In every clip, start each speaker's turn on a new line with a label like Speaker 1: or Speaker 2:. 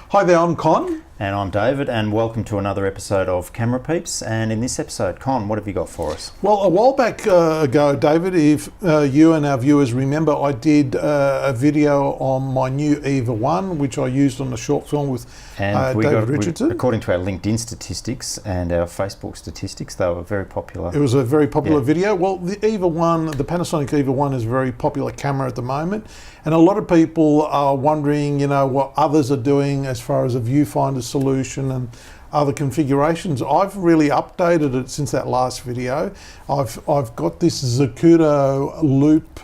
Speaker 1: Hi there, I'm Con.
Speaker 2: And I'm David, and welcome to another episode of Camera Peeps. And in this episode, Con, what have you got for us?
Speaker 1: Well, a while back ago, David, if you and our viewers remember, I did a video on my new EVA-1, which I used on the short film with David Richardson.
Speaker 2: According to our LinkedIn statistics and our Facebook statistics, they were very popular.
Speaker 1: It was a very popular video. Well, the EVA-1, the Panasonic EVA-1 is a very popular camera at the moment. And a lot of people are wondering, you know, what others are doing as far as a viewfinder solution and other configurations. I've really updated it since that last video. I've got this Zacuto loop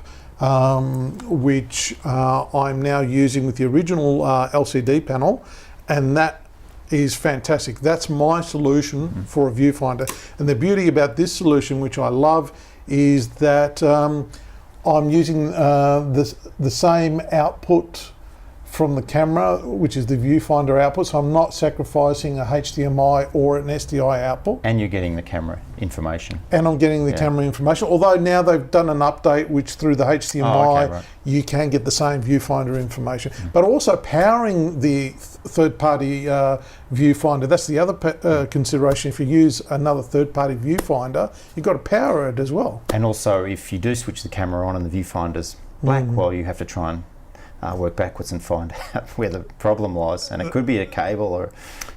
Speaker 1: which I'm now using with the original LCD panel, and that is fantastic. That's my solution for a viewfinder. And the beauty about this solution, which I love, is that I'm using the same output from the camera, which is the viewfinder output, so I'm not sacrificing a HDMI or an SDI output.
Speaker 2: And you're getting the camera information.
Speaker 1: And I'm getting the camera information, although now they've done an update which through the HDMI you can get the same viewfinder information. But also powering the third-party viewfinder, that's the other consideration. If you use another third-party viewfinder, you've got to power it as well.
Speaker 2: And also, if you do switch the camera on and the viewfinder's black, well, you have to try and work backwards and find out where the problem lies, and it could be a cable or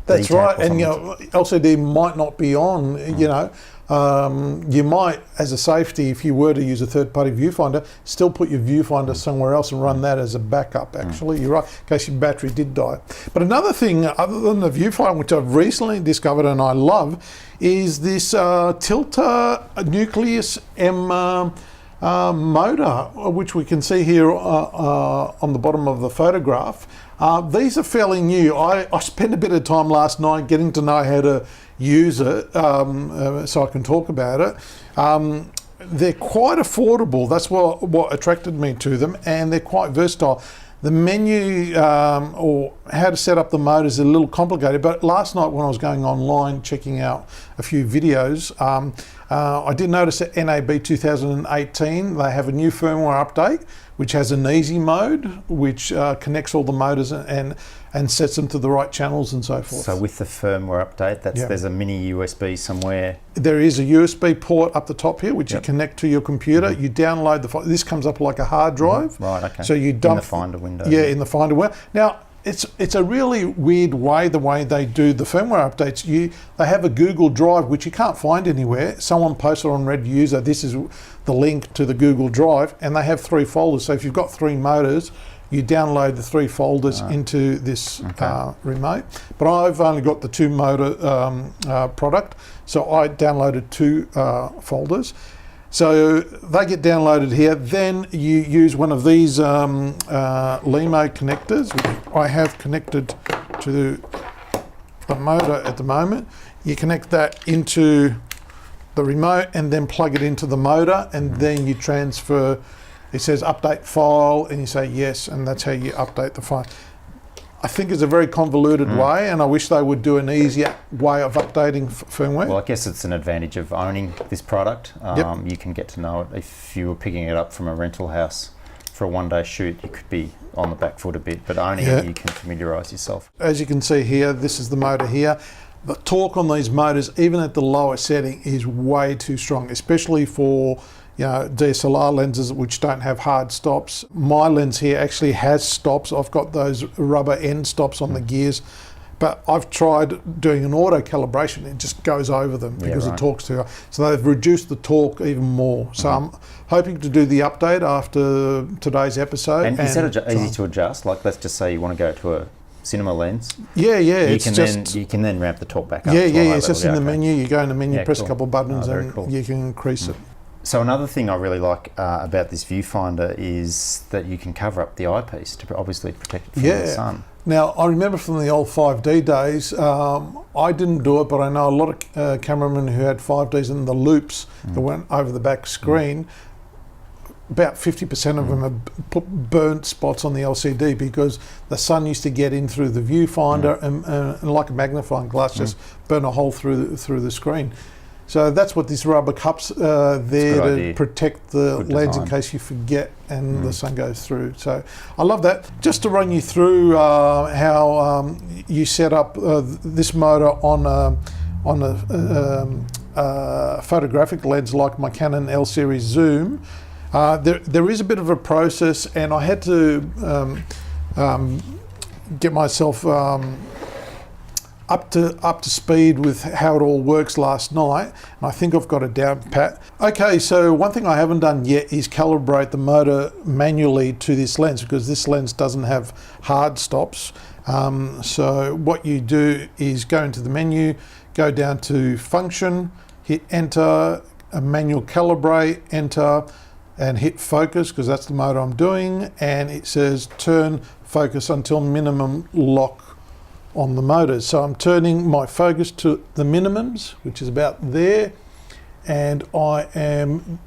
Speaker 1: that's right. And you know, LCD might not be on. You know, you might, as a safety, if you were to use a third-party viewfinder, still put your viewfinder somewhere else and run that as a backup. Actually, you're right, in case your battery did die. But another thing, other than the viewfinder, which I've recently discovered and I love, is this Tilta Nucleus M motor, which we can see here on the bottom of the photograph. These are fairly new. I spent a bit of time last night getting to know how to use it, so I can talk about it. They're quite affordable. That's what attracted me to them, and they're quite versatile. The menu or how to set up the motor is a little complicated, but last night when I was going online checking out a few videos, I did notice that NAB 2018, they have a new firmware update which has an easy mode, which connects all the motors and sets them to the right channels and so forth.
Speaker 2: So with the firmware update, there's a mini USB somewhere?
Speaker 1: There is a USB port up the top here, which you connect to your computer. You download this comes up like a hard drive.
Speaker 2: Right, okay.
Speaker 1: So you dump
Speaker 2: in the Finder window.
Speaker 1: Yeah, in the Finder window. Now, it's a really weird way, the way they do the firmware updates. They have a Google Drive, which you can't find anywhere. Someone posted on Reddit user, this is the link to the Google Drive, and they have 3 folders. So if you've got 3 motors, you download the 3 folders into this remote. But I've only got the 2 motor product, so I downloaded 2 folders. So they get downloaded here. Then you use one of these LEMO connectors, which I have connected to the motor at the moment. You connect that into the remote and then plug it into the motor, and then you transfer. It says update file, and you say yes, and that's how you update the file. I think it's a very convoluted way, and I wish they would do an easier way of updating firmware.
Speaker 2: Well, I guess it's an advantage of owning this product. You can get to know it. If you were picking it up from a rental house for a one-day shoot, you could be on the back foot a bit, but owning it, you can familiarise yourself.
Speaker 1: As you can see here, this is the motor here. The torque on these motors, even at the lower setting, is way too strong, especially for DSLR lenses which don't have hard stops. My lens here actually has stops. I've got those rubber end stops on the gears, but I've tried doing an auto calibration. It just goes over them because the torque's too high. So they've reduced the torque even more. So I'm hoping to do the update after today's episode.
Speaker 2: And is that easy to adjust? Like, let's just say you want to go to a cinema lens.
Speaker 1: Yeah.
Speaker 2: You can then ramp the torque back up.
Speaker 1: It's just in the menu. You go in the menu, press a couple of buttons, and you can increase it.
Speaker 2: So another thing I really like about this viewfinder is that you can cover up the eyepiece to obviously protect it from the sun.
Speaker 1: Now, I remember from the old 5D days, I didn't do it, but I know a lot of cameramen who had 5Ds and the loops that went over the back screen. about 50% of them are burnt spots on the LCD because the sun used to get in through the viewfinder and like a magnifying glass, just burn a hole through the screen. So that's what these rubber cups there to protect the lens in case you forget and the sun goes through. So I love that. Just to run you through how you set up this motor on a photographic lens like my Canon L series zoom. There is a bit of a process, and I had to get myself up to speed with how it all works last night, and I think I've got it down pat. Okay, so one thing I haven't done yet is calibrate the motor manually to this lens, because this lens doesn't have hard stops. So what you do is go into the menu, go down to function, hit enter, a manual calibrate, enter, and hit focus, because that's the mode I'm doing, and it says turn focus until minimum lock on the motors. So I'm turning my focus to the minimums, which is about there, and I am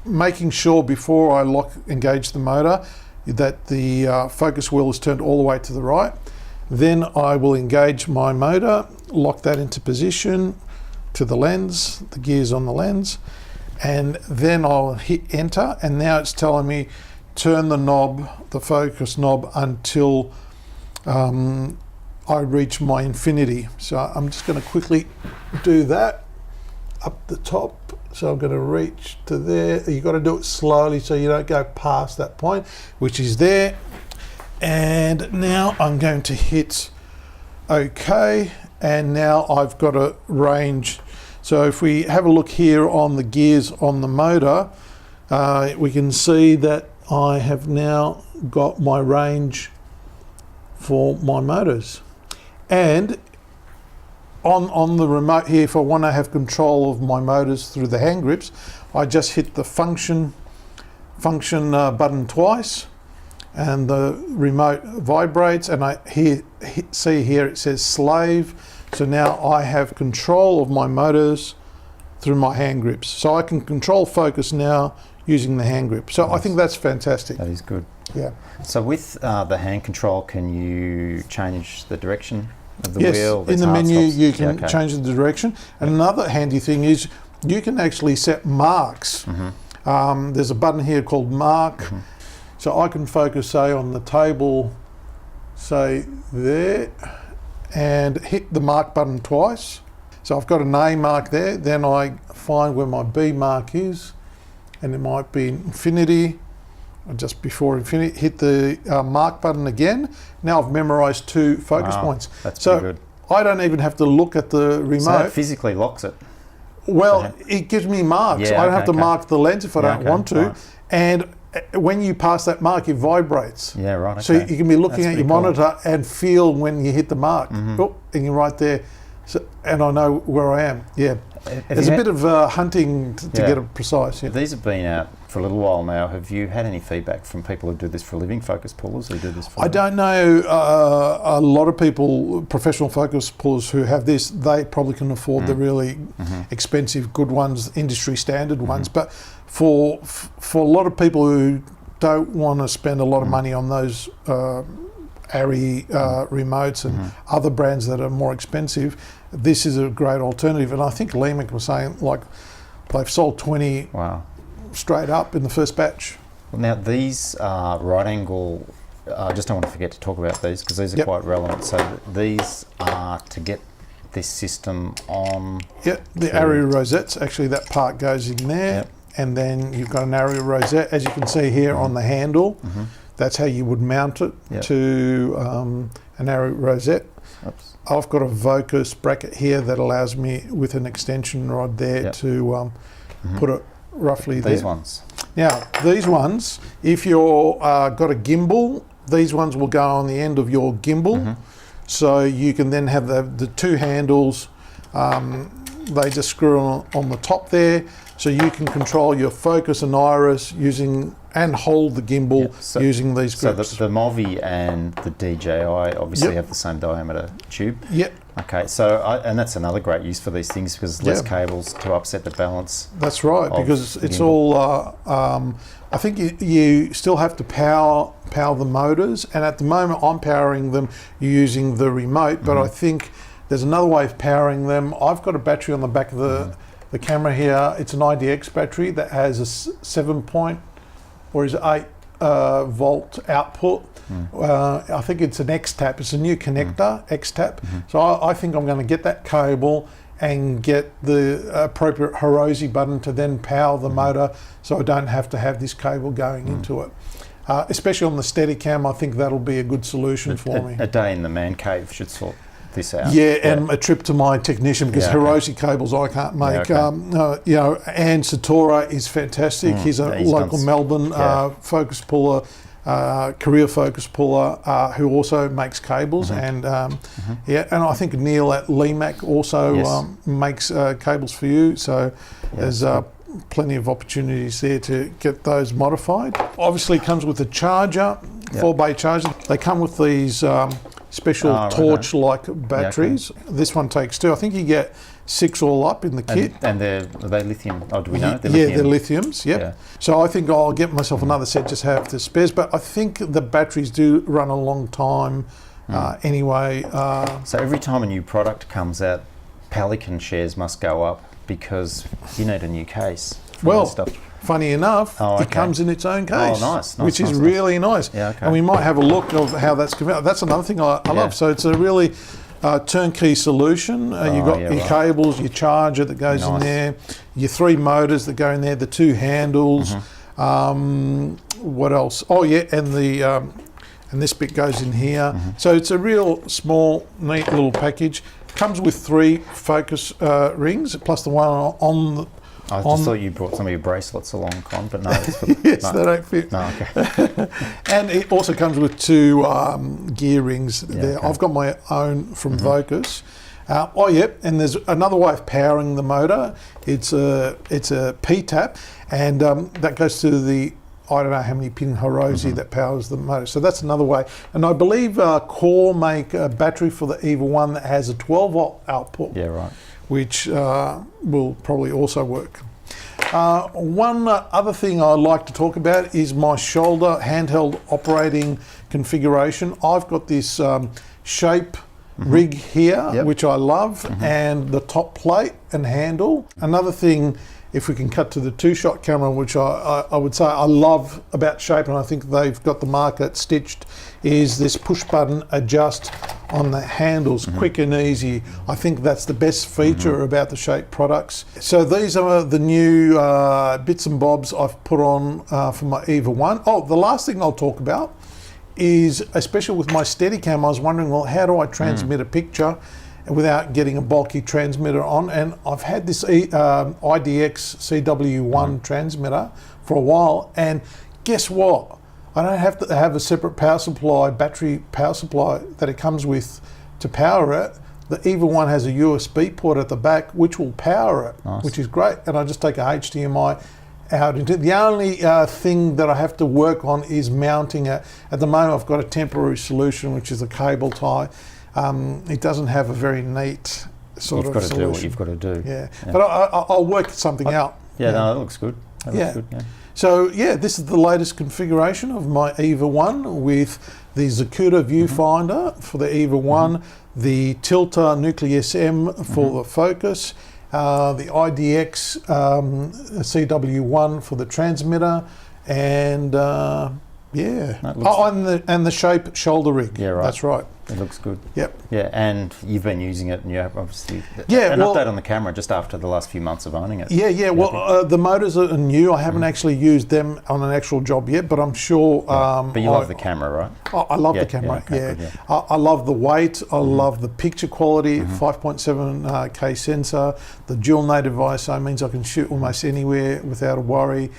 Speaker 1: making sure before I engage the motor that the focus wheel is turned all the way to the right. Then I will engage my motor, lock that into position to the lens, the gears on the lens, and then I'll hit enter, and now it's telling me turn the knob, the focus knob, until I reach my infinity. So I'm just going to quickly do that up the top. So I'm going to reach to there. You've got to do it slowly so you don't go past that point, which is there. And now I'm going to hit OK, and now I've got a range. So if we have a look here on the gears on the motor, we can see that I have now got my range for my motors. And on the remote here, if I want to have control of my motors through the hand grips, I just hit the function button twice, and the remote vibrates, and I see here it says slave. So now I have control of my motors through my hand grips. So I can control focus now using the hand grip. So I think that's fantastic.
Speaker 2: That is good.
Speaker 1: Yeah.
Speaker 2: So with the hand control, can you change the direction of the
Speaker 1: wheel?
Speaker 2: Yes,
Speaker 1: in the menu you can change the direction. And another handy thing is you can actually set marks. There's a button here called mark. So I can focus, say, on the table, say there, and hit the mark button twice. So I've got an A mark there, then I find where my B mark is, and it might be infinity, or just before infinity, hit the mark button again. Now I've memorized 2 focus points.
Speaker 2: That's pretty good.
Speaker 1: I don't even have to look at the remote.
Speaker 2: So it physically locks it?
Speaker 1: Well, it gives me marks. I don't have to mark the lens if I don't want to. Right. And when you pass that mark, it vibrates.
Speaker 2: Yeah, right. Okay.
Speaker 1: So you can be looking at your monitor and feel when you hit the mark. Oh, and you're right there. So, and I know where I am. Yeah. There's a bit of hunting to get it precise. Yeah.
Speaker 2: These have been out for a little while now. Have you had any feedback from people who do this for a living, focus pullers who do this for a living?
Speaker 1: I don't know. A lot of people, professional focus pullers who have this, they probably can afford the really expensive, good ones, industry standard ones. But for a lot of people who don't want to spend a lot of money on those ARRI remotes and other brands that are more expensive, this is a great alternative. And I think Lehman was saying, like, they've sold 20 straight up in the first batch.
Speaker 2: Well, now these right angle, I just don't want to forget to talk about these because these are quite relevant. So these are to get this system on. Yeah,
Speaker 1: the ARRI rosettes, actually that part goes in there, and then you've got an ARRI rosette, as you can see here on the handle. That's how you would mount it to an ARRI rosette. Oops. I've got a Vocus bracket here that allows me, with an extension rod there, to put it roughly there.
Speaker 2: These ones.
Speaker 1: Now, these ones, if you're got a gimbal, these ones will go on the end of your gimbal. So you can then have the 2 handles. They just screw on the top there. So you can control your focus and iris using and hold the gimbal using these grips.
Speaker 2: So the Movi and the DJI obviously have the same diameter tube. Okay, so and that's another great use for these things because less cables to upset the balance.
Speaker 1: That's right, because it's all I think you still have to power the motors, and at the moment I'm powering them using the remote, but I think there's another way of powering them. I've got a battery on the back of the camera here. It's an IDX battery that has a 8 volt output. I think it's an X-tap. It's a new connector, X-tap. So I think I'm going to get that cable and get the appropriate Hirose button to then power the motor, so I don't have to have this cable going into it. Especially on the Steadicam, I think that'll be a good solution for me.
Speaker 2: A day in the man cave should sort this out.
Speaker 1: Yeah, and a trip to my technician, because Hirose cables I can't make. You know, and Satora is fantastic. He's a local Melbourne focus puller, career focus puller, who also makes cables, and and I think Neil at Lemac also makes cables for you. So there's plenty of opportunities there to get those modified. Obviously, it comes with a charger, 4-bay charger. They come with these special torch-like batteries. This one takes 2. I think you get 6 all up in the kit.
Speaker 2: And are they lithium? Oh, do we know?
Speaker 1: They're lithiums, So I think I'll get myself another set, just have the spares. But I think the batteries do run a long time anyway.
Speaker 2: So every time a new product comes out, Pelican shares must go up because you need a new case.
Speaker 1: Well, funny enough, it comes in its own case, which is really nice. And we might have a look of how that's come out. That's another thing I love. So it's a really turnkey solution. You've got your cables, your charger that goes in there, your 3 motors that go in there, the 2 handles. What else? Oh yeah, and the and this bit goes in here. So it's a real small, neat little package. Comes with 3 focus rings, plus the one on the.
Speaker 2: I just thought you brought some of your bracelets along, Con, but no. It's for
Speaker 1: yes, they don't fit.
Speaker 2: No, okay.
Speaker 1: And it also comes with 2 gear rings there. I've got my own from Vocus. And there's another way of powering the motor. It's a P-tap, and that goes to the, I don't know how many pin Hirose that powers the motor. So that's another way. And I believe Core make a battery for the EVA-1 that has a 12 volt output.
Speaker 2: Yeah, right.
Speaker 1: Which will probably also work. One other thing I'd like to talk about is my shoulder handheld operating configuration. I've got this shape rig here, which I love, and the top plate and handle. Another thing, if we can cut to the 2-shot camera, which I would say I love about Shape, and I think they've got the market stitched, is this push button adjust on the handles, quick and easy. I think that's the best feature about the Shape products. So these are the new bits and bobs I've put on for my EVA-1. Oh, the last thing I'll talk about is, especially with my Steadicam, I was wondering, well, how do I transmit a picture without getting a bulky transmitter on? And I've had this IDX CW1 transmitter for a while, and guess what? I don't have to have a separate power supply, battery power supply that it comes with to power it. The EVA-1 has a USB port at the back which will power it, which is great. And I just take a HDMI out into it. The only thing that I have to work on is mounting it. At the moment I've got a temporary solution, which is a cable tie. It doesn't have a very neat sort of solution. You've got to do what you've got to do. Yeah. But I'll work something out.
Speaker 2: Yeah, no, that looks good. That looks good, yeah.
Speaker 1: So yeah, this is the latest configuration of my EVA-1 with the Zacuta viewfinder for the EVA-1, the Tilta Nucleus M for the focus, the IDX CW1 for the transmitter, and and the Shape shoulder rig. Yeah, right. That's right.
Speaker 2: It looks good.
Speaker 1: Yep.
Speaker 2: Yeah, and you've been using it, and you have obviously an update on the camera just after the last few months of owning it.
Speaker 1: Yeah. Well, the motors are new. I haven't actually used them on an actual job yet, but I'm sure.
Speaker 2: But you love the camera, right?
Speaker 1: I love the camera. I love the weight. I love the picture quality. 5.7K sensor. The dual native ISO means I can shoot almost anywhere without a worry.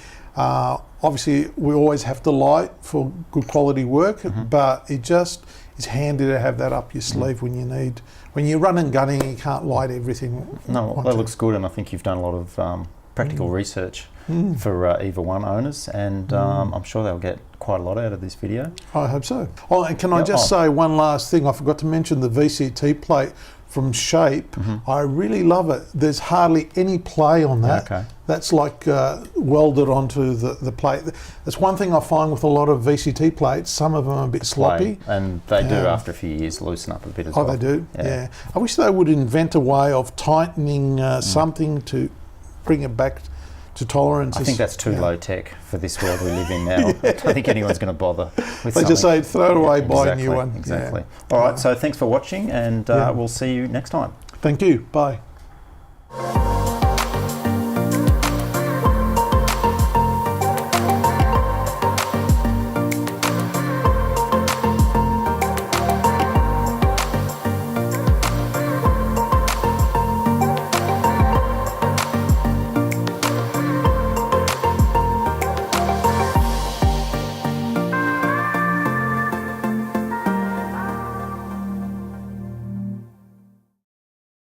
Speaker 1: Obviously, we always have to light for good quality work, but it just is handy to have that up your sleeve when you need. When you're running gunning, you can't light everything.
Speaker 2: No, that looks good, and I think you've done a lot of practical research for EVA-1 owners, and I'm sure they'll get quite quite a lot out of this video.
Speaker 1: I hope so. Oh, and can I just say one last thing? I forgot to mention the VCT plate from Shape. I really love it. There's hardly any play on that.
Speaker 2: Okay.
Speaker 1: That's like welded onto the plate. That's one thing I find with a lot of VCT plates. Some of them are a bit sloppy.
Speaker 2: And they do, after a few years, loosen up a bit as well.
Speaker 1: Oh, they do? Yeah. I wish they would invent a way of tightening something to bring it back to tolerances.
Speaker 2: I think that's too low tech for this world we live in now. I don't think anyone's going to bother with
Speaker 1: They just say, throw it away, buy a new
Speaker 2: Exactly,
Speaker 1: one.
Speaker 2: Exactly. All right, so thanks for watching, and we'll see you next time.
Speaker 1: Thank you. Bye.